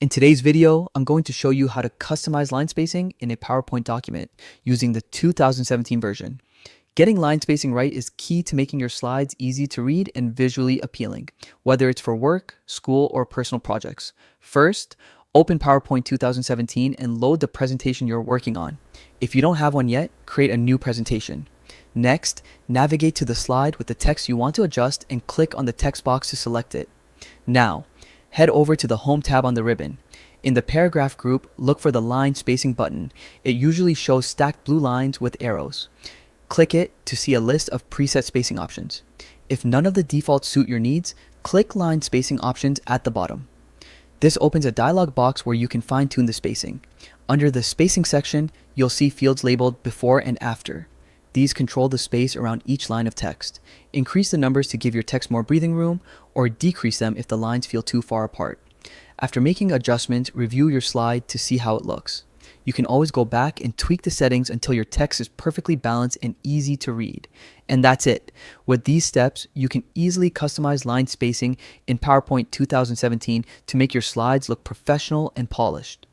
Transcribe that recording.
In today's video, I'm going to show you how to customize line spacing in a PowerPoint document using the 2017 version. Getting line spacing right is key to making your slides easy to read and visually appealing, whether it's for work, school, or personal projects. First, open PowerPoint 2017 and load the presentation you're working on. If you don't have one yet, create a new presentation. Next, navigate to the slide with the text you want to adjust and click on the text box to select it. Now, head over to the Home tab on the ribbon. In the paragraph group, look for the line spacing button. It usually shows stacked blue lines with arrows. Click it to see a list of preset spacing options. If none of the defaults suit your needs, click line spacing options at the bottom. This opens a dialog box where you can fine-tune the spacing. Under the spacing section, you'll see fields labeled before and after. These control the space around each line of text. Increase the numbers to give your text more breathing room, or decrease them if the lines feel too far apart. After making adjustments, review your slide to see how it looks. You can always go back and tweak the settings until your text is perfectly balanced and easy to read. And that's it. With these steps, you can easily customize line spacing in PowerPoint 2017 to make your slides look professional and polished.